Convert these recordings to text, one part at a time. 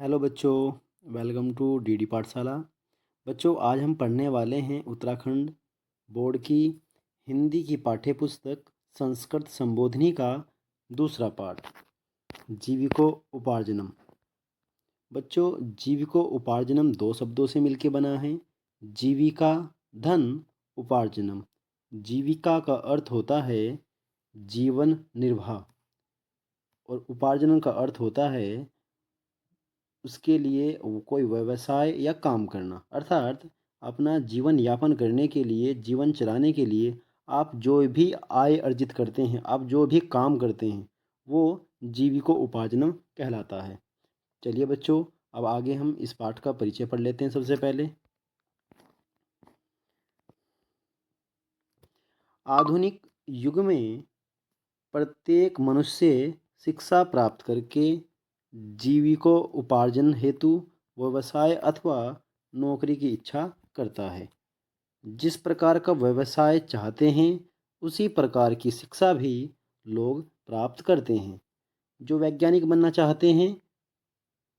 Hello बच्चों, welcome to DD पाठशाला। बच्चों, आज हम पढ़ने वाले हैं उत्तराखंड बोर्ड की हिंदी की पाठ्य पुस्तक संस्कृत संबोधिनी का दूसरा पाठ जीविकोपार्जनम। बच्चों, जीविकोपार्जनम दो शब्दों से मिलकर बना है। जीविका धन, उपार्जनम। जीविका का अर्थ होता है जीवन निर्वाह और उपार्जन का अर्थ होता है उसके लिए वो कोई व्यवसाय या काम करना, अर्थात अपना जीवन यापन करने के लिए, जीवन चलाने के लिए आप जो भी आय अर्जित करते हैं, आप जो भी काम करते हैं, वो जीविकोपार्जनम कहलाता है। चलिए बच्चों, अब आगे हम इस पाठ का परिचय पढ़ लेते हैं। सबसे पहले आधुनिक युग में प्रत्येक मनुष्य शिक्षा प्राप्त करके जीविकोपार्जन हेतु व्यवसाय अथवा नौकरी की इच्छा करता है। जिस प्रकार का व्यवसाय चाहते हैं उसी प्रकार की शिक्षा भी लोग प्राप्त करते हैं। जो वैज्ञानिक बनना चाहते हैं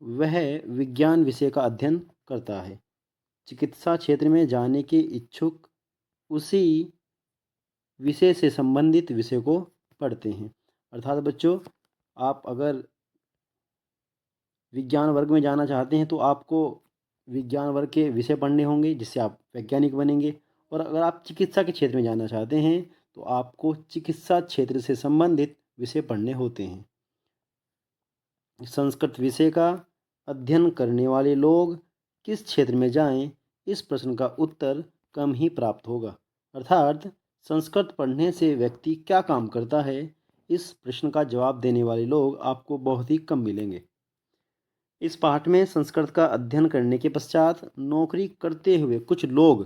वह विज्ञान विषय का अध्ययन करता है। चिकित्सा क्षेत्र में जाने के इच्छुक उसी विषय से संबंधित विषय को पढ़ते हैं। अर्थात बच्चों, आप अगर विज्ञान वर्ग में जाना चाहते हैं तो आपको विज्ञान वर्ग के विषय पढ़ने होंगे, जिससे आप वैज्ञानिक बनेंगे। और अगर आप चिकित्सा के क्षेत्र में जाना चाहते हैं तो आपको चिकित्सा क्षेत्र से संबंधित विषय पढ़ने होते हैं। संस्कृत विषय का अध्ययन करने वाले लोग किस क्षेत्र में जाएं, इस प्रश्न का उत्तर कम ही प्राप्त होगा। अर्थात संस्कृत पढ़ने से व्यक्ति क्या काम करता है, इस प्रश्न का जवाब देने वाले लोग आपको बहुत ही कम मिलेंगे। इस पाठ में संस्कृत का अध्ययन करने के पश्चात नौकरी करते हुए कुछ लोग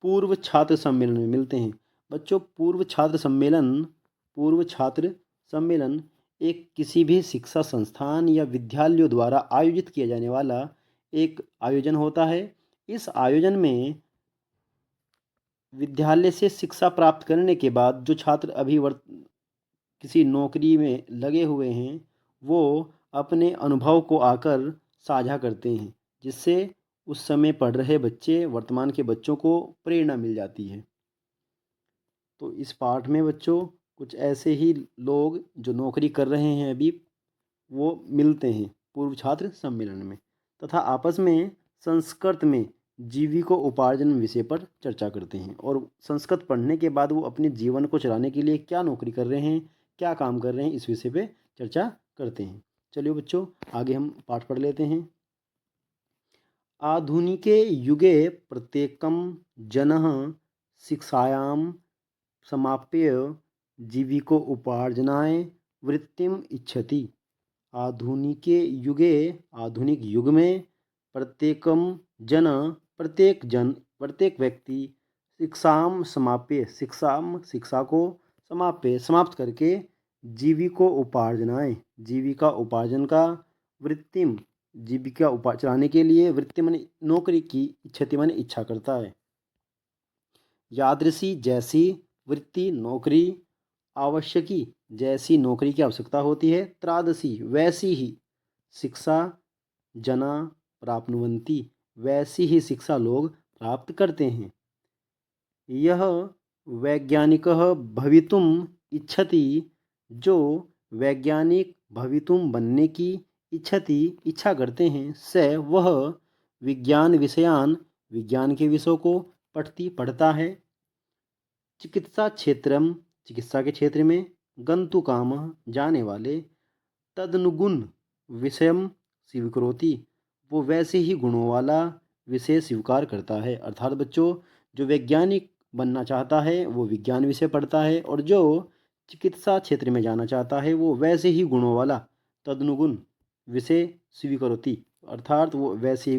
पूर्व छात्र सम्मेलन में मिलते हैं। बच्चों, पूर्व छात्र सम्मेलन एक किसी भी शिक्षा संस्थान या विद्यालयों द्वारा आयोजित किया जाने वाला एक आयोजन होता है। इस आयोजन में विद्यालय से शिक्षा प्राप्त करने के बाद जो छात्र अभी किसी नौकरी में लगे हुए हैं, वो अपने अनुभव को आकर साझा करते हैं, जिससे उस समय पढ़ रहे बच्चे, वर्तमान के बच्चों को प्रेरणा मिल जाती है। तो इस पाठ में बच्चों कुछ ऐसे ही लोग जो नौकरी कर रहे हैं अभी, वो मिलते हैं पूर्व छात्र सम्मेलन में तथा आपस में संस्कृत में जीविकोपार्जन विषय पर चर्चा करते हैं। और संस्कृत पढ़ने के बाद वो अपने जीवन को चलाने के लिए क्या नौकरी कर रहे हैं, क्या काम कर रहे हैं, इस विषय पे चर्चा करते हैं। चलिए बच्चों, आगे हम पाठ पढ़ लेते हैं। आधुनिके युगे प्रत्येकं जनः शिक्षायां समाप्य जीविकोपार्जनाय वृत्तिम इच्छति। आधुनिक युग में प्रत्येक व्यक्ति शिक्षा को समाप्त करके जीविका उपार्जन का वृत्तिम चलाने के लिए, वृत्ति माने नौकरी की, इच्छति माने इच्छा करता है। यादृशी जैसी वृत्ति नौकरी, आवश्यकी जैसी नौकरी की आवश्यकता होती है, त्रादसी वैसी ही शिक्षा जना प्राप्नुवन्ति वैसी ही शिक्षा लोग प्राप्त करते हैं। यह वैज्ञानिकः भवितुम इच्छति, जो वैज्ञानिक भवितुम बनने की इच्छा करते हैं, स वह विज्ञान के विषयों को पढ़ता है। चिकित्सा के क्षेत्र में गंतु काम जाने वाले, तदनुगुण विषयम स्वीकरोति, वो वैसे ही गुणों वाला विषय स्वीकार करता है। अर्थात बच्चों, जो वैज्ञानिक बनना चाहता है वो विज्ञान विषय पढ़ता है, और जो चिकित्सा क्षेत्र में जाना चाहता है वो वैसे ही गुणों वाला तदनुगुण विषय स्वीकरोति, अर्थात वो वैसे ही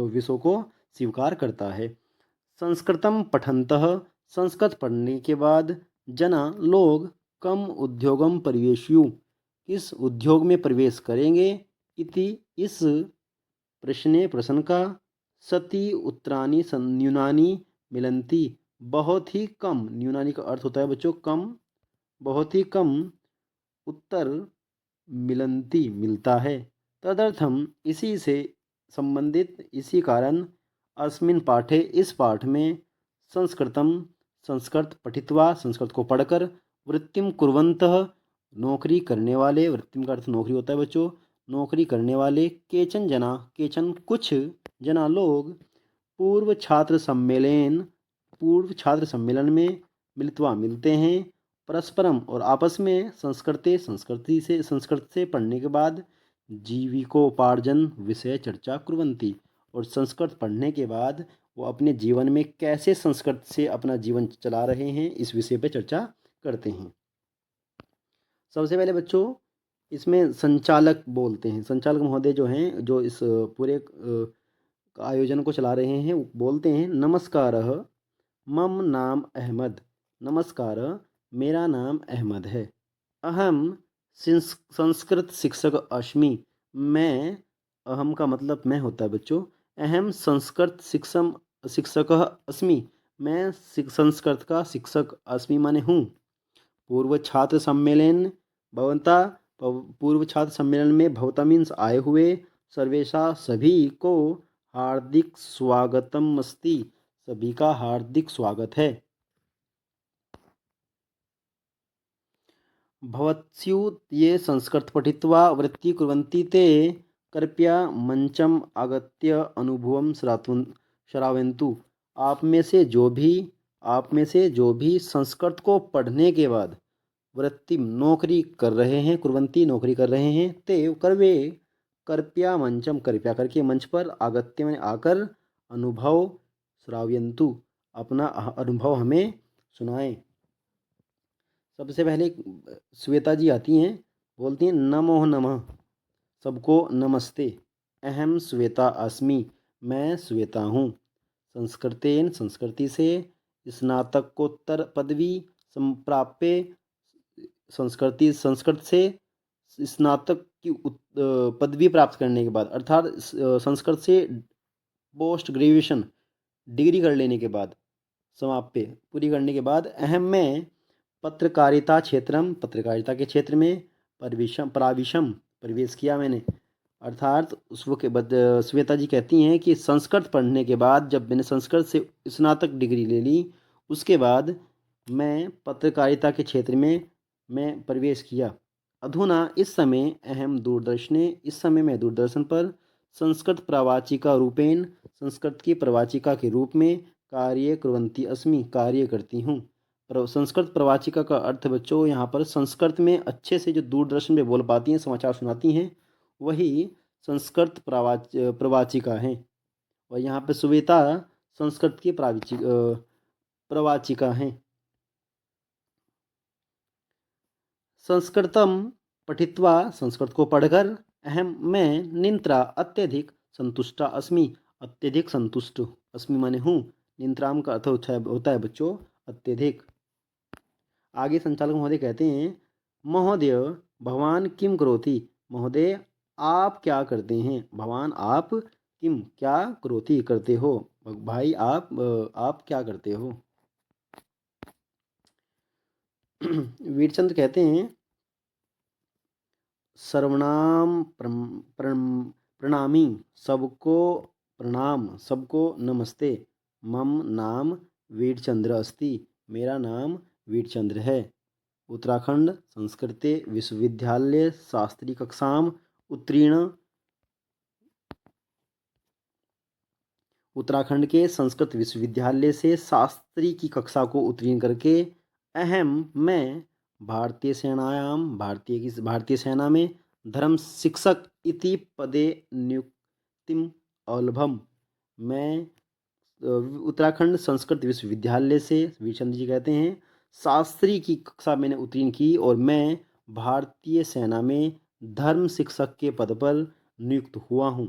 विषयों को स्वीकार करता है। संस्कृतम पठन्तः, संस्कृत पढ़ने के बाद जना लोग कम उद्योगम परिवेश्यु, इस उद्योग में प्रवेश करेंगे, इति इस प्रश्न का सति उत्तरानि न्यूनानि मिलन्ति, बहुत ही कम, न्यूनानि का अर्थ होता है बच्चों कम, बहुत ही कम उत्तर मिलन्ति मिलता है। तदर्थम इसी से संबंधित इसी कारण अस्मिन् पाठे इस पाठ में संस्कृतम संस्कृत पठित्वा संस्कृत को पढ़कर वृत्तिम कुर्वन्तः नौकरी करने वाले, वृत्तिम का अर्थ नौकरी होता है बच्चों, नौकरी करने वाले केचन जना केचन कुछ जना लोग पूर्व छात्र सम्मेलन पूर्व छात्र सम्मेलन में मिलित्वा मिलते हैं, परस्परम और आपस में संस्कृत से पढ़ने के बाद जीविकोपार्जन विषय चर्चा कुर्वन्ति, और संस्कृत पढ़ने के बाद वो अपने जीवन में कैसे संस्कृत से अपना जीवन चला रहे हैं इस विषय पर चर्चा करते हैं। सबसे पहले बच्चों इसमें संचालक बोलते हैं, संचालक महोदय जो हैं, जो इस पूरे आयोजन को चला रहे हैं, वो बोलते हैं, नमस्कारः मम नाम अहमद, नमस्कार मेरा नाम अहमद है, अहम संस्कृत शिक्षक अस्मि, मैं, अहम का मतलब मैं होता है बच्चों, अहम संस्कृत शिक्षक अस्मि, मैं संस्कृत का शिक्षक अस्मि माने हूँ। पूर्व छात्र सम्मेलन भवता, पूर्व छात्र सम्मेलन में भवता मीन्स आए हुए, सर्वेशा सभी को हार्दिक स्वागतम अस्ति, सभी का हार्दिक स्वागत है। भवत्स्युत ये संस्कृत पठित्वा वृत्ति कुर्वन्ति ते कृपया मंचम आगत्य अनुभवम श्रावयन्तु, आप में से जो भी संस्कृत को पढ़ने के बाद वृत्ति नौकरी कर रहे हैं, कुर्वन्ति नौकरी कर रहे हैं, ते कर्वे कृपया मंचम कृपया करके मंच पर आगत्य में आकर अनुभव श्रावयन्तु अपना अनुभव हमें सुनाएं। सबसे पहले श्वेता जी आती हैं, बोलती हैं, नमो नमः, सबको नमस्ते, अहम श्वेता अस्मि, मैं श्वेता हूँ, संस्कृतेन संस्कृति से स्नातकोत्तर पदवी संप्राप्य, संस्कृत से स्नातक की पदवी प्राप्त करने के बाद, अर्थात संस्कृत से पोस्ट ग्रेजुएशन डिग्री कर लेने के बाद, समाप्य पूरी करने के बाद, अहम में पत्रकारिता पत्रकारिता के क्षेत्र में प्रवेश किया मैंने, अर्थात उसको के बाद श्वेता जी कहती हैं कि संस्कृत पढ़ने के बाद जब मैंने संस्कृत से स्नातक डिग्री ले ली, उसके बाद मैं पत्रकारिता के क्षेत्र में मैं प्रवेश किया। अधुना इस समय मैं दूरदर्शन पर संस्कृत प्रवाचिका रूपेण, संस्कृत की प्रवाचिका के रूप में कार्य कुर्वन्ती अस्मि, कार्य करती हूँ। संस्कृत प्रवाचिका का अर्थ बच्चों यहाँ पर संस्कृत में अच्छे से जो दूरदर्शन में बोल पाती हैं, समाचार सुनाती हैं, वही संस्कृत प्रवाचिका हैं। और यहाँ पर श्वेता संस्कृत की प्रवाचिका हैं। संस्कृतम पठित्वा संस्कृत को पढ़कर, अहम मैं निंत्रा अत्यधिक संतुष्टा अस्मि, अत्यधिक संतुष्ट, अस्मि माने हूँ, निंत्राम का अर्थ होता है बच्चों अत्यधिक। आगे संचालक महोदय कहते हैं, महोदय भवान किम करोति, महोदय आप क्या करते हैं, भवान आप, किम क्या, करोति करते हो, भाई आप क्या करते हो। वीरचंद्र कहते हैं, सर्वनाम प्रणामी, सबको प्रणाम, सबको नमस्ते, मम नाम वीरचंद्र अस्ति, मेरा नाम वीरचंद्र है, उत्तराखंड संस्कृते विश्वविद्यालय शास्त्री कक्षाम उत्तीर्ण, उत्तराखंड के संस्कृत विश्वविद्यालय से शास्त्री की कक्षा को उत्तीर्ण करके, अहम मैं भारतीय सेना में धर्म शिक्षक इति पदे नियुक्तिम अलभम, मैं उत्तराखंड संस्कृत विश्वविद्यालय से, वीरचंद्र जी कहते हैं, शास्त्री की कक्षा मैंने उत्तीर्ण की और मैं भारतीय सेना में धर्म शिक्षक के पद पर नियुक्त हुआ हूँ।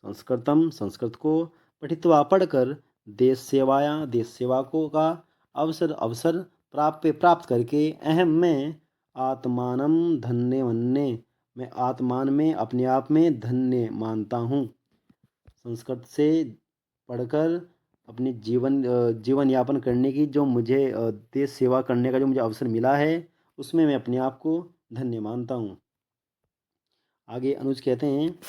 संस्कृत को पठित्वा पढ़कर देश सेवा को का अवसर प्राप्त करके, अहम मैं आत्मानम धन्य मन्ये, मैं आत्मान में अपने आप में धन्य मानता हूँ। संस्कृत से पढ़कर अपने जीवन यापन करने की जो मुझे देश सेवा करने का जो मुझे अवसर मिला है, उसमें मैं अपने आप को धन्य मानता हूँ। आगे अनुज कहते हैं,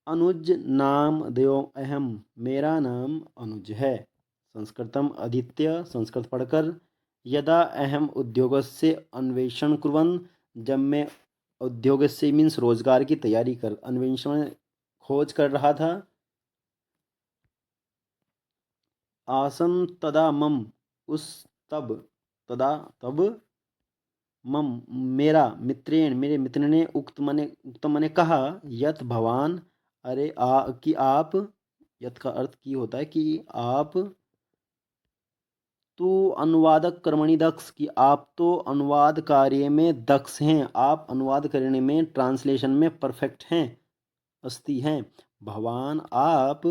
अनुज नाम देयो अहम, मेरा नाम अनुज है। संस्कृतम अधीत्य, संस्कृत पढ़कर, यदा अहम उद्योगस्य अन्वेषण कुर्वन्, जब मैं उद्योगस्य मीन्स रोजगार की तैयारी कर, अन्वेषण खोज कर रहा था, आसम तदा मम, उस तब, तब मम मेरा, मित्रेण मेरे मित्र ने, उक्त मने कहा, यत भवान, अरे कि आप, यत का अर्थ की होता है कि आप, तो अनुवादक कर्मणि दक्ष, कि आप तो अनुवाद कार्य में दक्ष हैं, आप अनुवाद करने में, ट्रांसलेशन में परफेक्ट हैं, अस्ति हैं। भवान आप,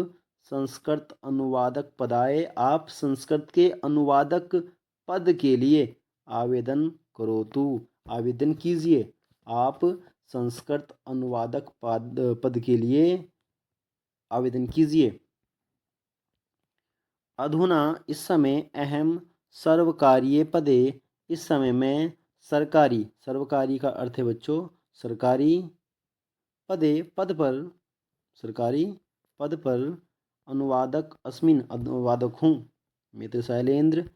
संस्कृत अनुवादक पदाय, आप संस्कृत के अनुवादक पद के लिए आवेदन करोतु, आवेदन कीजिए। आप संस्कृत अनुवादक पद के लिए आवेदन कीजिए। अधुना इस समय, अहम सर्वकारीय पदे, इस समय मैं सरकारी, सर्वकारी का अर्थ है बच्चों सरकारी, पदे पद पर, सरकारी पद पर, अनुवादक अस्मिन, अनुवादक हूँ। मित्र शैलेंद्र,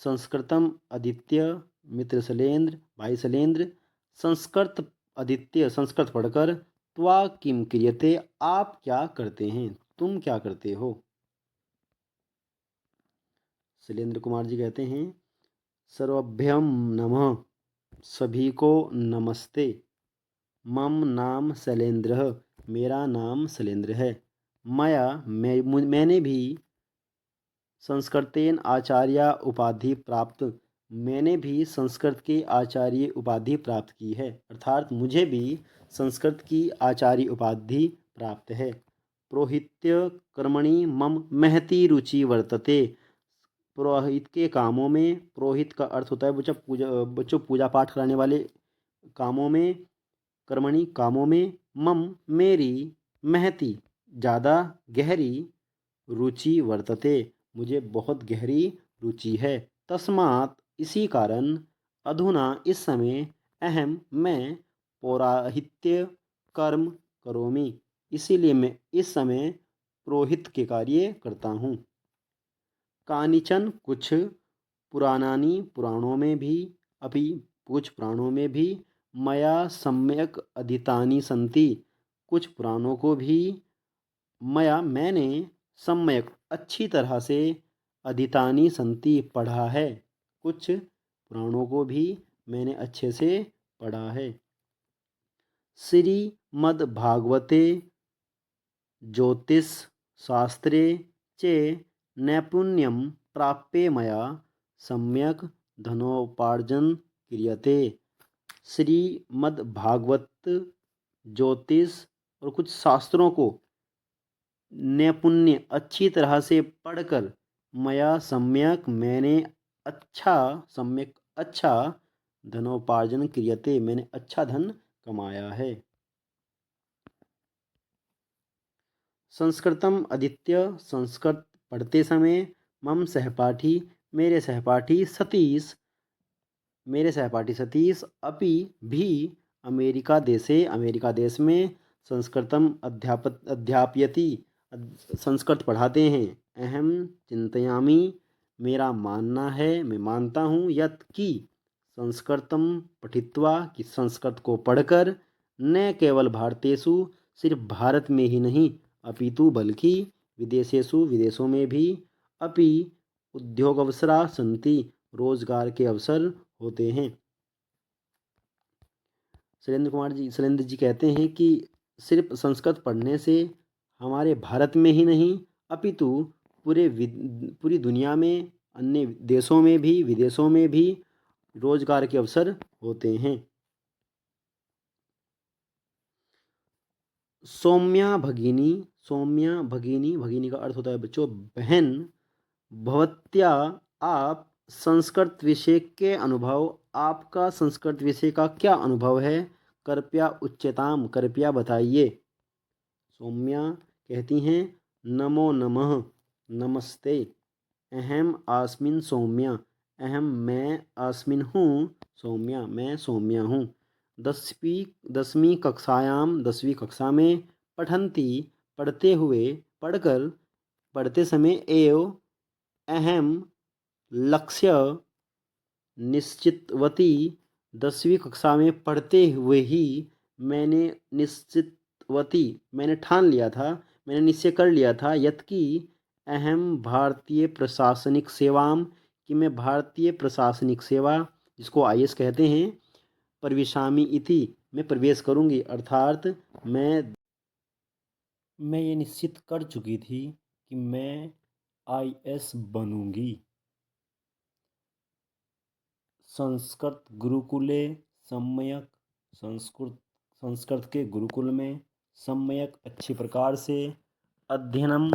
संस्कृतम अधीत्य, मित्र शैलेंद्र, भाई शैलेंद्र, संस्कृत अधीत्य, संस्कृत पढ़कर, त्वा किम क्रियते, आप क्या करते हैं, तुम क्या करते हो। शैलेंद्र कुमार जी कहते हैं, सर्वभ्यम नमः, सभी को नमस्ते। मम नाम शैलेंद्र, मेरा नाम शैलेंद्र है। मैंने भी संस्कृतेन आचार्य उपाधि प्राप्त, मैंने भी संस्कृत के आचार्य उपाधि प्राप्त की है, अर्थात मुझे भी संस्कृत की आचार्य उपाधि प्राप्त है। पुरोहित्य कर्मणि मम महती रुचि वर्तते, पुरोहित के कामों में, पुरोहित का अर्थ होता है बच्चों पूजा पाठ कराने वाले कामों में, कर्मणि कामों में, मम मेरी, महती ज़्यादा, गहरी, रुचि वर्तते मुझे बहुत गहरी रुचि है। तस्मात् इसी कारण, अधुना इस समय, अहम मैं, पौराहित्य कर्म करोमि, इसीलिए मैं इस समय पुरोहित के कार्य करता हूँ। कानिचन कुछ, पुराणानि पुराणों में भी, अभी कुछ पुराणों में भी, मया सम्यक अधीतानि सन्ति, कुछ पुराणों को भी, मया मैंने, सम्यक अच्छी तरह से, अधीतानि सन्ति पढ़ा है, कुछ पुराणों को भी मैंने अच्छे से पढ़ा है। श्रीमद्भागवते ज्योतिष शास्त्रे चे नैपुण्यं प्राप्य मया सम्यक धनोपार्जन क्रियते। श्रीमद्भागवत, ज्योतिष और कुछ शास्त्रों को नैपुण्य अच्छी तरह से पढ़कर, मया सम्यक मैंने, अच्छा सम्यक अच्छा, धनोपार्जन क्रियते मैंने अच्छा धन कमाया है। संस्कृतम अधीत्य, संस्कृत पढ़ते समय, मम सहपाठी, मेरे सहपाठी सतीश, अपि भी, अमेरिका देशे, अमेरिका देश में, संस्कृतम अध्यापयति, संस्कृत पढ़ाते हैं। अहम चिंतयामि, मेरा मानना है, मैं मानता हूँ, यत कि संस्कृतम पठित्वा, कि संस्कृत को पढ़कर, न केवल भारतेषु, सिर्फ भारत में ही नहीं, अपितु बल्कि, विदेशेषु विदेशों में भी, अपि उद्योग अवसरा सन्ति, रोजगार के अवसर होते हैं। शैलेंद्र जी कहते हैं कि सिर्फ संस्कृत पढ़ने से हमारे भारत में ही नहीं, अपितु पूरी दुनिया में, अन्य देशों में भी, विदेशों में भी रोजगार के अवसर होते हैं। सौम्या भगिनी, सौम्या भगिनी, भगिनी का अर्थ होता है बच्चों बहन, भवत्या आप, संस्कृत विषय के अनुभव, आपका संस्कृत विषय का क्या अनुभव है, कृपया उच्यताम, कृपया बताइए। सौम्या कहती हैं, नमो नमः, नमस्ते। अहम आस्मिन सौम्या, अहम मैं, आस्मिन हूँ, सौम्या मैं सौम्या हूँ। दसवीं कक्षा में पठन्ति पढ़ते हुए पढ़कर पढ़ते समय एव अहम लक्ष्य निश्चितवती। 10वीं कक्षा में पढ़ते हुए ही मैंने मैंने ठान लिया था, मैंने निश्चय कर लिया था यत् कि अहम भारतीय प्रशासनिक सेवाम, कि मैं भारतीय प्रशासनिक सेवा जिसको आईएएस कहते हैं, प्रविशामि इति, मैं प्रवेश करूंगी, अर्थात मैं ये निश्चित कर चुकी थी कि मैं आईएएस बनूंगी। संस्कृत गुरुकुले सम्यक, संस्कृत के गुरुकुल में सम्यक अच्छी प्रकार से अध्ययन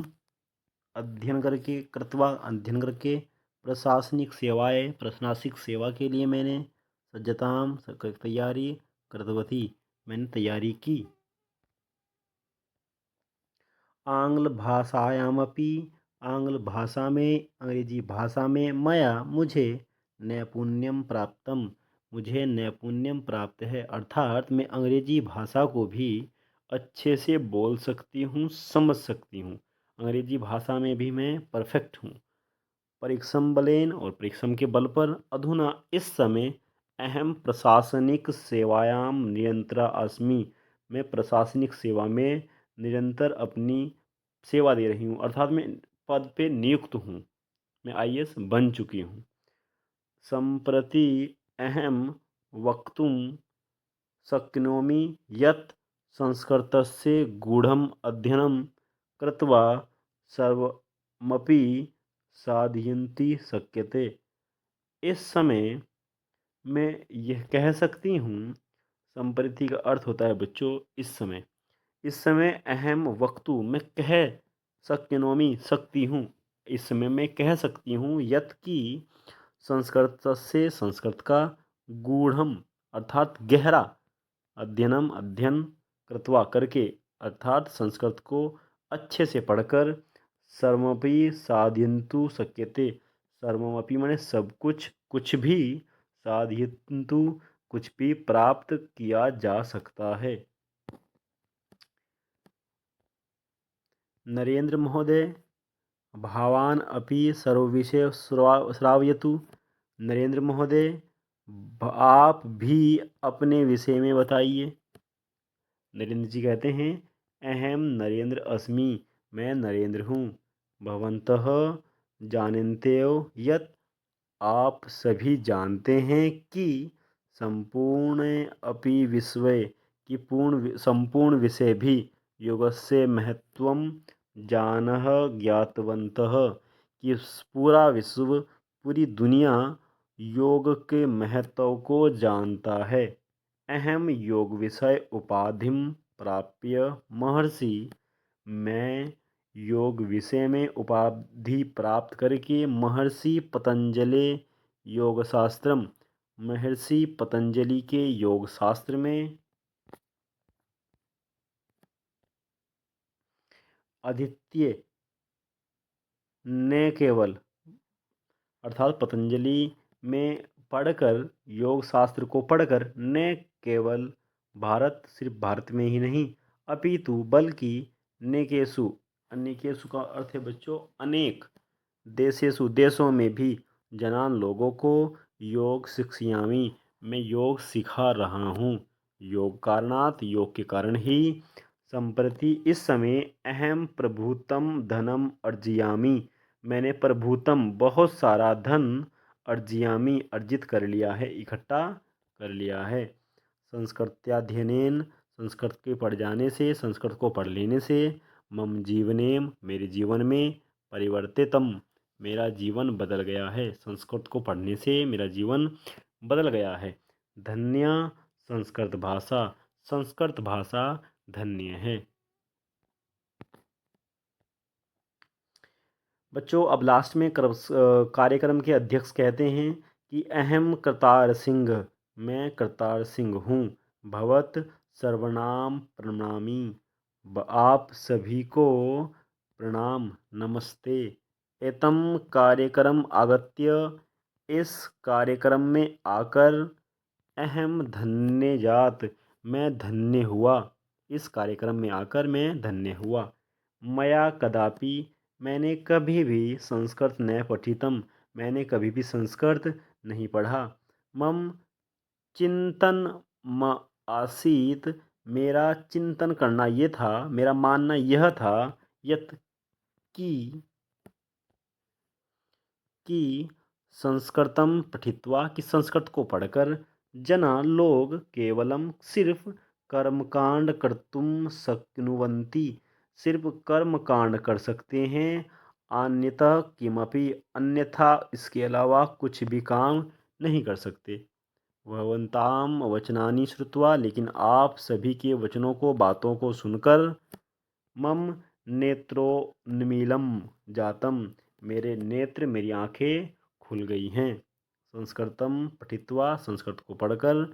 करके प्रशासनिक सेवा के लिए मैंने सज्जताम तैयारी कृतवती, मैंने तैयारी की। आंग्ल भाषायामपि, आंग्ल भाषा में, अंग्रेजी भाषा में मुझे नैपुण्यम प्राप्तम, मुझे नैपुण्यम प्राप्त है, अर्थात मैं अंग्रेजी भाषा को भी अच्छे से बोल सकती हूँ, समझ सकती हूँ। अंग्रेजी भाषा में भी मैं परफेक्ट हूँ। परिश्रम बलेन, और परिश्रम के बल पर, अधुना इस समय अहम प्रशासनिक सेवायाम निरंतरा अस्मि, मैं प्रशासनिक सेवा में निरंतर अपनी सेवा दे रही हूँ, अर्थात मैं पद पे नियुक्त हूँ, मैं आईएएस बन चुकी हूँ। संप्रति अहम वक्तुम शक्नोमि यत् संस्कृतस्य गूढ़म् अध्ययनं कृत्वा सर्वमपि साधयन्ति शक्यते। इस समय मैं यह कह सकती हूँ, संप्रति का अर्थ होता है बच्चों इस समय अहम वक्तु, मैं कह शक्नोमि सकती हूँ, इस समय मैं कह सकती हूँ यत् कि संस्कृत से, संस्कृत का, गूढ़म अर्थात गहरा, अध्ययन कृत्वा करके, अर्थात संस्कृत को अच्छे से पढ़कर, सर्वमपि साधयन्तु शक्यते, सर्वमपि माने सब कुछ, कुछ भी, साधयन्तु कुछ भी प्राप्त किया जा सकता है। नरेंद्र महोदय भावान अपि सर्वविषय श्रावयतु। नरेंद्र महोदय आप भी अपने विषय में बताइए। नरेंद्र जी कहते हैं अहम नरेंद्र अस्मि, मैं नरेंद्र हूँ। भवन्तः जानन्त्येव यत्, आप सभी जानते हैं कि संपूर्ण अपि विश्वे, कि संपूर्ण विषय भी, योगस्य महत्वम जानः ज्ञातवन्तः, कि पूरा विश्व, पूरी दुनिया योग के महत्व को जानता है। अहम योग विषय उपाधिम प्राप्य महर्षि, मैं योग विषय में उपाधि प्राप्त करके महर्षि पतंजलि योग शास्त्रम, महर्षि पतंजलि के योग शास्त्र में अद्वितीय न केवल, अर्थात पतंजलि में पढ़कर, योग शास्त्र को पढ़कर, न केवल भारत, सिर्फ भारत में ही नहीं, अपितु बल्कि नेकेशु, अनेकेशु का अर्थ है बच्चों अनेक, देशेषु देशों में भी, जनान लोगों को योग शिक्षयामि, मैं योग सिखा रहा हूँ। योग कारणात, योग के कारण ही, संप्रति इस समय, अहम प्रभुतम धनम अर्जयामि, मैंने प्रभुतम बहुत सारा धन, अर्जयामि अर्जित कर लिया है, इकट्ठा कर लिया है। संस्कृत्याध्ययनेन, संस्कृत के पढ़ जाने से, संस्कृत को पढ़ लेने से, मम जीवनेम मेरे जीवन में, परिवर्तितम मेरा जीवन बदल गया है, संस्कृत को पढ़ने से मेरा जीवन बदल गया है। धन्या संस्कृत भाषा, संस्कृत भाषा धन्य है। बच्चों अब लास्ट में कार्यक्रम के अध्यक्ष कहते हैं कि अहम करतार सिंह, मैं करतार सिंह हूँ। भवत सर्वनाम प्रणामी, आप सभी को प्रणाम, नमस्ते। एतम कार्यक्रम आगत्य, इस कार्यक्रम में आकर, अहम धन्य जात, मैं धन्य हुआ। इस कार्यक्रम में आकर मैं धन्य हुआ। मया कदापि, मैंने कभी भी संस्कृत न पठितम, मैंने कभी भी संस्कृत नहीं पढ़ा। मम चिंतन म आसीत, मेरा चिंतन करना ये था, मेरा मानना यह था, यत कि कि संस्कृतम पठित्वा, कि संस्कृत को पढ़कर, जना लोग केवलम सिर्फ कर्मकांड कर्तुम शक्नुवन्ति, सिर्फ कर्म कांड कर सकते हैं, अन्यथा किमपि, अन्यथा इसके अलावा कुछ भी काम नहीं कर सकते। भवन्ताम वचनानि श्रुत्वा, लेकिन आप सभी के वचनों को, बातों को सुनकर, मम नेत्रोन्मीलम जातम, मेरे नेत्र, मेरी आंखें खुल गई हैं। संस्कृतम पठित्वा, संस्कृत को पढ़कर,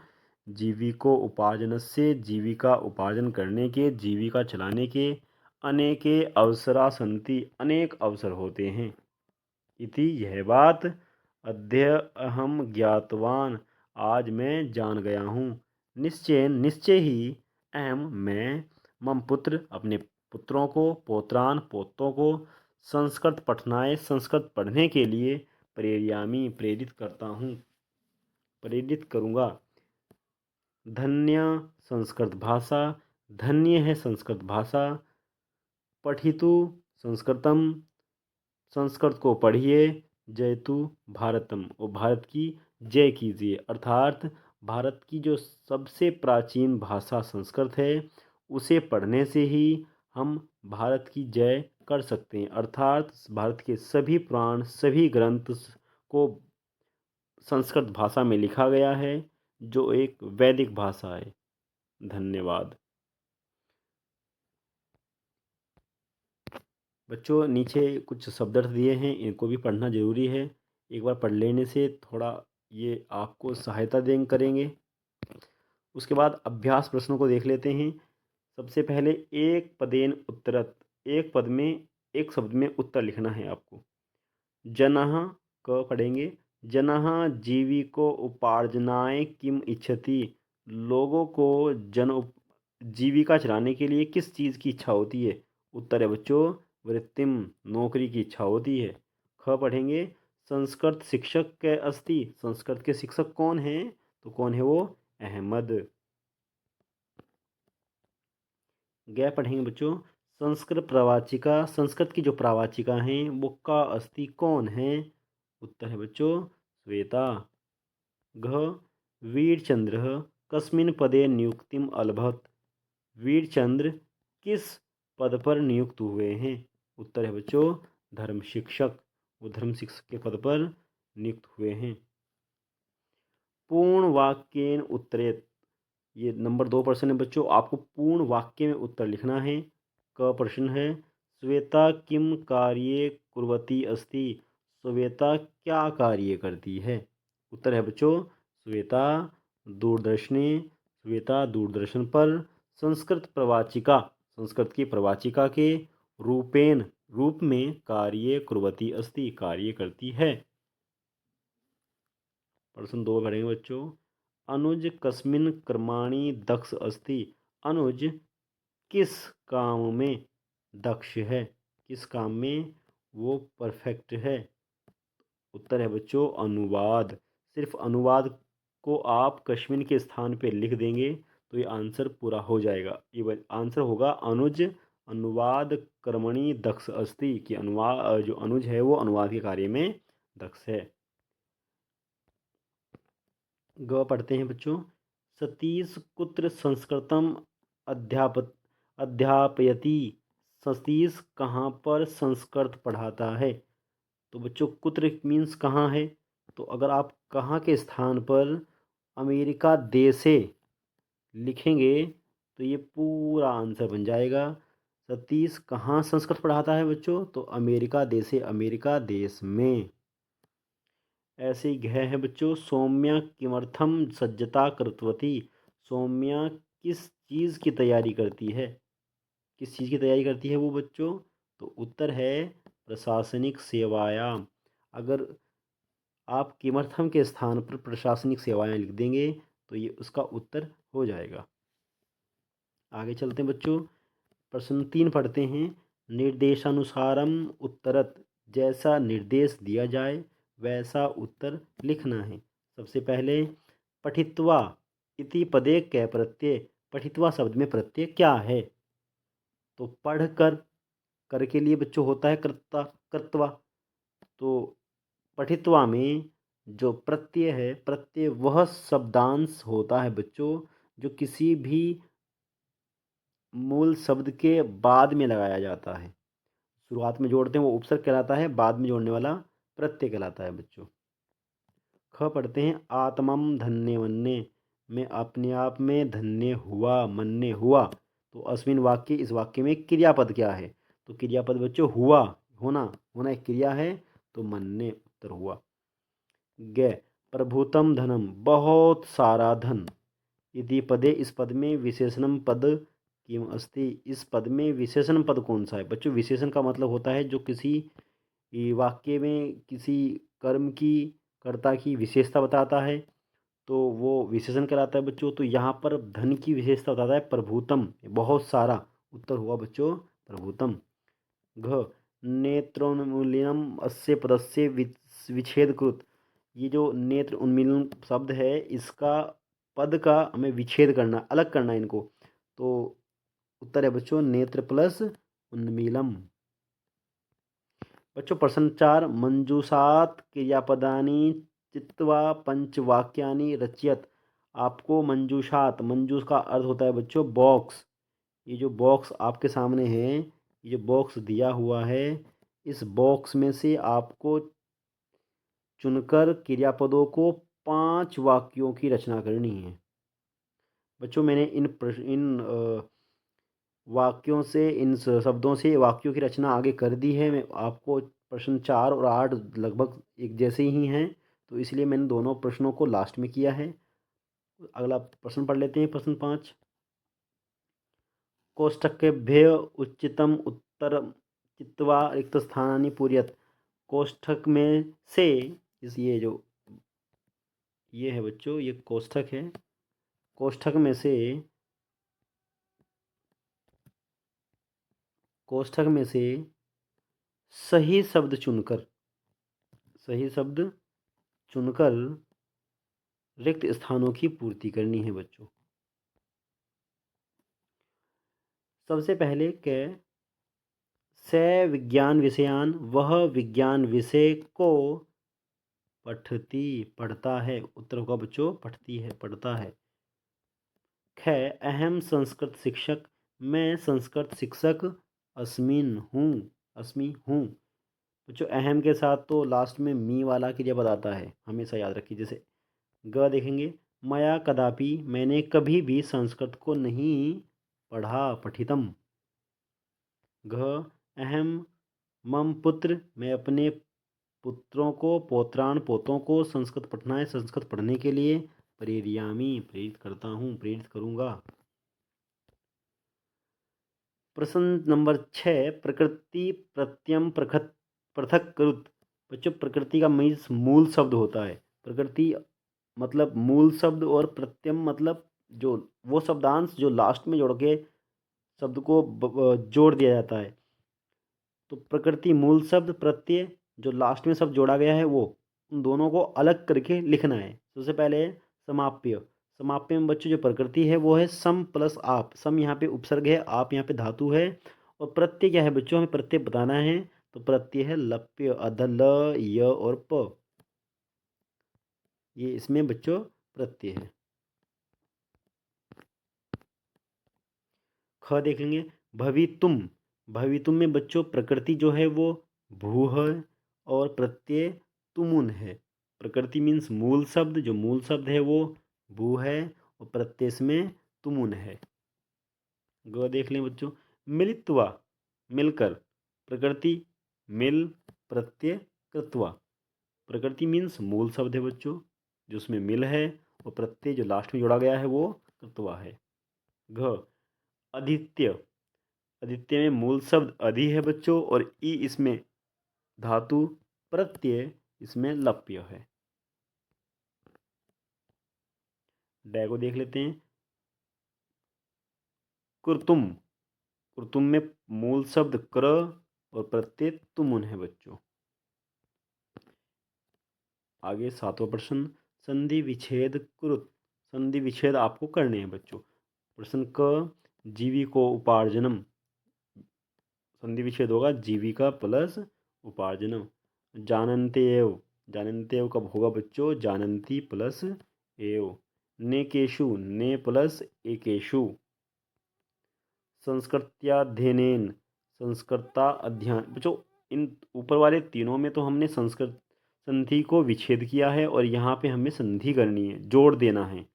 जीविको उपार्जनस्य, जीविका उपार्जन करने के, जीविका चलाने के, अनेके अवसरा सन्ति, अनेक अवसर होते हैं। इति, यह बात, अद्य अहम ज्ञातवान, आज मैं जान गया हूँ। निश्चय, निश्चय ही, अहम, मैं, मम पुत्र, अपने पुत्रों को, पौत्रान, पोतों को, संस्कृत पठनाय, संस्कृत पढ़ने के लिए, प्रेरयामी, प्रेरित करता हूँ, प्रेरित करूँगा। धन्य संस्कृत भाषा, धन्य है संस्कृत भाषा। पठितु संस्कृतम, संस्कृत को पढ़िए। जयतु भारतम, और भारत की जय कीजिए। अर्थात भारत की जो सबसे प्राचीन भाषा संस्कृत है, उसे पढ़ने से ही हम भारत की जय कर सकते हैं। अर्थात भारत के सभी पुराण, सभी ग्रंथ को संस्कृत भाषा में लिखा गया है, जो एक वैदिक भाषा है। धन्यवाद। बच्चों, नीचे कुछ शब्दार्थ दिए हैं, इनको भी पढ़ना ज़रूरी है। एक बार पढ़ लेने से थोड़ा ये आपको सहायता करेंगे। उसके बाद अभ्यास प्रश्नों को देख लेते हैं। सबसे पहले एक पदेन उत्तरत, एक पद में, एक शब्द में उत्तर लिखना है आपको। जनः, क पढ़ेंगे। जनः जीविको उपार्जनाय किम इच्छति, लोगों को जीविका चलाने के लिए किस चीज़ की इच्छा होती है? उत्तर है बच्चों, वृत्तिम, नौकरी की इच्छा होती है। ख पढ़ेंगे। संस्कृत शिक्षक के अस्ति, संस्कृत के शिक्षक कौन हैं? तो कौन है वो? अहमद। गै पढ़ेंगे बच्चों। संस्कृत प्रवाचिका, संस्कृत की जो प्रवाचिका हैं वो का अस्ति, कौन है? उत्तर है बच्चों, श्वेता। घ वीरचंद्र कस्मिन पदे नियुक्तिम अलभत, वीरचंद्र किस पद पर नियुक्त हुए हैं? उत्तर है बच्चों, धर्म शिक्षक, वो धर्म शिक्षक के पद पर नियुक्त हुए हैं। पूर्ण वाक्येन उत्तरेत, ये नंबर 2 प्रश्न है बच्चों, आपको पूर्ण वाक्य में उत्तर लिखना है। क प्रश्न है, श्वेता किम कार्ये कुर्वती अस्ति, श्वेता क्या कार्य करती है? उत्तर है बच्चों, श्वेता दूरदर्शने, श्वेता दूरदर्शन पर, संस्कृत प्रवाचिका, संस्कृत की प्रवाचिका के, रूपेण, रूप में, कार्य कुर्वती अस्ति, कार्य करती है। प्रश्न 2 पढ़ेंगे बच्चों। अनुज कस्मिन कर्माणि दक्ष अस्ति, अनुज किस काम में दक्ष है? किस काम में वो परफेक्ट है? उत्तर है बच्चों, अनुवाद। सिर्फ अनुवाद को आप कश्मीन के स्थान पे लिख देंगे तो ये आंसर पूरा हो जाएगा। ये आंसर होगा अनुज अनुवाद कर्मणि दक्ष अस्ति, कि अनुवाद, जो अनुज है वो अनुवाद के कार्य में दक्ष है। ग पढ़ते हैं बच्चों। सतीश कुत्र संस्कृतम अध्यापयति, सतीश कहाँ पर संस्कृत पढ़ाता है? तो बच्चों, कुत्र मीन्स कहाँ है, तो अगर आप कहाँ के स्थान पर अमेरिका देशे लिखेंगे तो ये पूरा आंसर बन जाएगा। सतीश कहाँ संस्कृत पढ़ाता है बच्चों? तो अमेरिका देशे, अमेरिका देश में। ऐसे ही घ है बच्चों। सौम्या किमर्थम सज्जता कृतवती, सौम्या किस चीज़ की तैयारी करती है? किस चीज़ की तैयारी करती है वो बच्चों? तो उत्तर है प्रशासनिक सेवायाम। अगर आप किमर्थम के स्थान पर प्रशासनिक सेवाएं लिख देंगे तो ये उसका उत्तर हो जाएगा। आगे चलते हैं बच्चों, प्रश्न 3 पढ़ते हैं। निर्देशानुसारम उत्तरत, जैसा निर्देश दिया जाए वैसा उत्तर लिखना है। सबसे पहले पठित्वा इति पदे कै प्रत्यय, पठित्वा शब्द में प्रत्यय क्या है? तो पढ़कर, कर के लिए बच्चों होता है कर्ता कर्तवा। तो पठित्वा में जो प्रत्यय है, प्रत्यय वह शब्दांश होता है बच्चों जो किसी भी मूल शब्द के बाद में लगाया जाता है। शुरुआत में जोड़ते हैं वो उपसर्ग कहलाता है, बाद में जोड़ने वाला प्रत्यय कहलाता है बच्चों। ख पढ़ते हैं। आत्मम धन्य मन्ने, मैं अपने आप में धन्य हुआ, मन्ने हुआ। तो अस्मिन वाक्य, इस वाक्य में क्रियापद क्या है? तो क्रियापद बच्चों हुआ, होना, होना एक क्रिया है, तो मन्ने उत्तर हुआ। ग प्रभुतम धनम, बहुत सारा धन। यदि पदे, इस पद में विशेषणम पद किम अस्ति, इस पद में विशेषण पद कौन सा है? बच्चों विशेषण का मतलब होता है जो किसी वाक्य में किसी कर्म की, कर्ता की विशेषता बताता है, तो वो विशेषण कहलाता है बच्चों। तो यहाँ पर धन की विशेषता बताता है प्रभुतम, बहुत सारा। उत्तर हुआ बच्चों प्रभुतम। घ नेत्रोन्मीलनम अस्य पदस्य विच्छेदकृत, ये जो नेत्र उन्मीलन शब्द है, इसका पद का हमें विच्छेद करना, अलग करना इनको। तो उत्तर है बच्चों नेत्र प्लस उन्मीलम। बच्चों प्रश्न 4, मंजूषात क्रियापदानी चित्वा पंचवाक्यानि रचयत। आपको मंजूषात, मंजूष का अर्थ होता है बच्चों बॉक्स। ये जो बॉक्स आपके सामने है, ये जो बॉक्स दिया हुआ है, इस बॉक्स में से आपको चुनकर क्रियापदों को 5 वाक्यों की रचना करनी है। बच्चों मैंने इन वाक्यों से, इन शब्दों से वाक्यों की रचना आगे कर दी है। मैं आपको प्रश्न 4 और 8 लगभग एक जैसे ही हैं, तो इसलिए मैंने दोनों प्रश्नों को लास्ट में किया है। अगला प्रश्न पढ़ लेते हैं, प्रश्न 5। कोष्ठकेभ्य उच्चतम उत्तर चित्वा रिक्त स्थानानि पूरयत। कोष्ठक में से, इस ये है बच्चों, ये कोष्ठक है। कोष्ठक में से, कोष्ठक में से सही शब्द चुनकर, सही शब्द चुनकर रिक्त स्थानों की पूर्ति करनी है बच्चों। सबसे पहले के स विज्ञान विषयान, वह विज्ञान विषय को पठती, पढ़ता है। उत्तर होगा बच्चों पढ़ती है, पढ़ता है। ख अहम संस्कृत शिक्षक, मैं संस्कृत शिक्षक अस्मिन हूँ, अस्मि हूँ। बच्चों अहम के साथ तो लास्ट में मी वाला क्रिया बताता है, हमेशा याद रखिए। जैसे ग देखेंगे, मया कदापि, मैंने कभी भी संस्कृत को नहीं पढ़ा, पठितम। घ अहम मम पुत्र, मैं अपने पुत्रों को, पौत्रान पोतों को संस्कृत पढ़ना है, संस्कृत पढ़ने के लिए प्रेरियामी, प्रेरित करता हूँ, प्रेरित करूँगा। प्रश्न नंबर 6, प्रकृति प्रत्यम पृथक करुत। बच्चों प्रकृति का मीन्स मूल शब्द होता है। प्रकृति मतलब मूल शब्द, और प्रत्यम मतलब जो वो शब्दांश जो लास्ट में जोड़ के शब्द को जोड़ दिया जाता है। तो प्रकृति मूल शब्द, प्रत्यय जो लास्ट में शब्द जोड़ा गया है, वो उन दोनों को अलग करके लिखना है। सबसे पहले समाप्य, समाप्य में बच्चों जो प्रकृति है वो है सम प्लस आप। सम यहाँ पे उपसर्ग है, आप यहाँ पे धातु है। और प्रत्यय क्या है बच्चों, हमें प्रत्यय बताना है। तो प्रत्यय है लप्य, अध, ल, य और प। ये इसमें बच्चों प्रत्यय है। ख देखेंगे, भवितुम, भवितुम में बच्चों प्रकृति जो है वो भू है, और प्रत्यय तुमुन है। प्रकृति मीन्स मूल शब्द, जो मूल शब्द है वो भू है, और प्रत्यय इसमें तुमुन है। ग देख लें बच्चों, मिलित्वा, मिलकर। प्रकृति मिल, प्रत्यय कृत्वा। प्रकृति मीन्स मूल शब्द है बच्चों, जो उसमें मिल है, और प्रत्यय जो लास्ट में जोड़ा गया है वो कृत्वा है। घ आदित्य, आदित्य में मूल शब्द अधि है बच्चों, और ई इसमें धातु, प्रत्यय इसमें लप्य है। डै को देख लेते हैं। कुर्तुम, कुर्तुम में मूल शब्द क्र और प्रत्यय तुमुन है बच्चों। आगे 7वां प्रश्न, संधि विच्छेद कुरुत। संधि विच्छेद आपको करने हैं बच्चों। प्रश्न क, जीविको उपार्जनम। संधि विच्छेद होगा जीविका प्लस उपार्जनम। जानन्ते एव, जानन्ते एव कब होगा बच्चों? जानन्ती प्लस एव। नेकेशु, ने प्लस एकेशु। संस्कृत्याध्ययनेन, संस्कृता अध्ययन। बच्चों इन ऊपर वाले तीनों में तो हमने संस्कृत संधि को विच्छेद किया है और यहाँ पे हमें संधि करनी है, जोड़ देना है।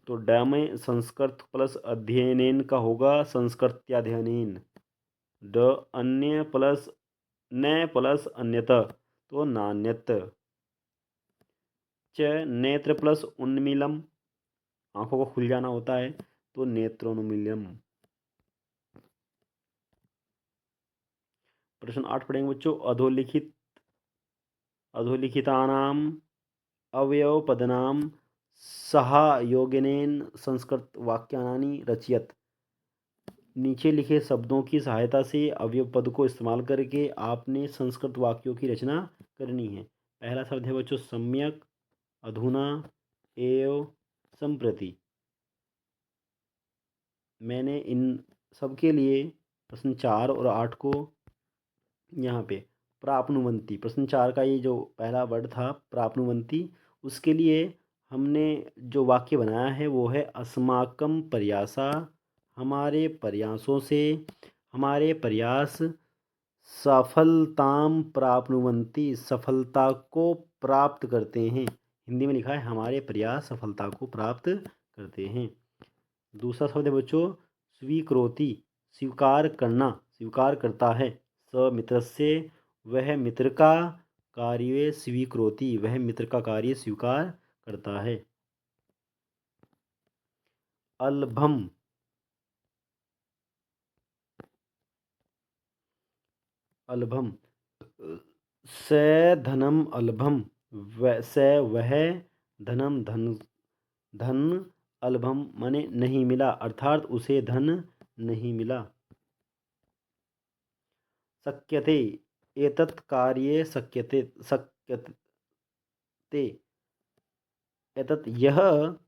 तो ड में संस्कृत प्लस अध्ययनेन का होगा संस्कृत्याध्ययनेन। ड अन्य प्लस न प्लस अन्यत, तो नान्यत। च नेत्र प्लस उन्मीलम, आंखों को खुल जाना होता है, तो नेत्रोन्मीलम। प्रश्न 8 पढ़ेंगे बच्चों। अधोलिखित, अधोलिखितानाम अवयवपदनाम सहयोगेनेन संस्कृत वाक्यानि रचयत। नीचे लिखे शब्दों की सहायता से अवयव पद को इस्तेमाल करके आपने संस्कृत वाक्यों की रचना करनी है। पहला शब्द है बच्चों सम्यक, अधुना, एव, संप्रति। मैंने इन सब के लिए प्रश्न 4 और 8 को यहाँ पे प्राप्नुवन्ति, प्रश्न 4 का ये जो पहला वर्ड था प्राप्नुवन्ति, उसके लिए हमने जो वाक्य बनाया है वो है अस्माकं प्रयासा, हमारे प्रयासों से, हमारे प्रयास सफलताम प्राप्नुवन्ति, सफलता को प्राप्त करते हैं। हिंदी में लिखा है हमारे प्रयास सफलता को प्राप्त करते हैं। दूसरा शब्द है बच्चों स्वीकरोति, स्वीकार करना, स्वीकार करता है। स मित्रस्य, वह मित्र का, कार्य स्वीकरोति, वह मित्र का कार्य स्वीकार करता है। अलभम, अलभम, स धनम अलभम, स वह, धनम धन, धन, अलभम माने नहीं मिला, अर्थात उसे धन नहीं मिला। शक्यते, एतत् कार्ये शक्यते, शक्यते, एतत् यह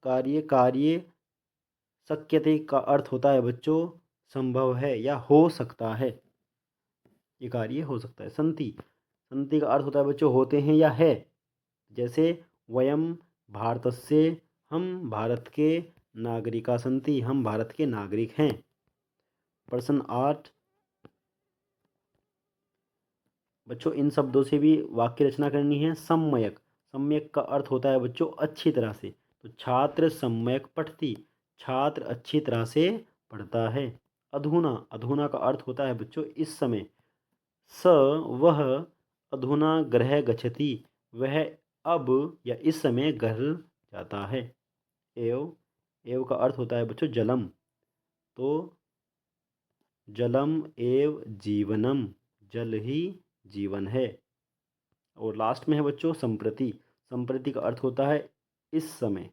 कार्य, कार्य शक्यते का अर्थ होता है बच्चों संभव है या हो सकता है, ये कार्य हो सकता है। संति, संति का अर्थ होता है बच्चों होते हैं या है। जैसे वयम भारतस्य, हम भारत के, नागरिका संति, हम भारत के नागरिक हैं। प्रश्न 8 बच्चों इन शब्दों से भी वाक्य रचना करनी है। सम्यक, सम्यक का अर्थ होता है बच्चों अच्छी तरह से, तो छात्र सम्यक पठति, छात्र अच्छी तरह से पढ़ता है। अधुना, अधुना का अर्थ होता है बच्चों इस समय। स वह अधुना गृह गच्छति, वह अब या इस समय घर जाता है। एव, एव का अर्थ होता है बच्चों जलम, तो जलम एव जीवनम, जल ही जीवन है। और लास्ट में है बच्चों संप्रति, संप्रति का अर्थ होता है इस समय,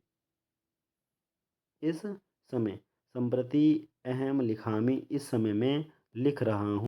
इस समय। संप्रति अहम लिखामि, इस समय मैं लिख रहा हूँ।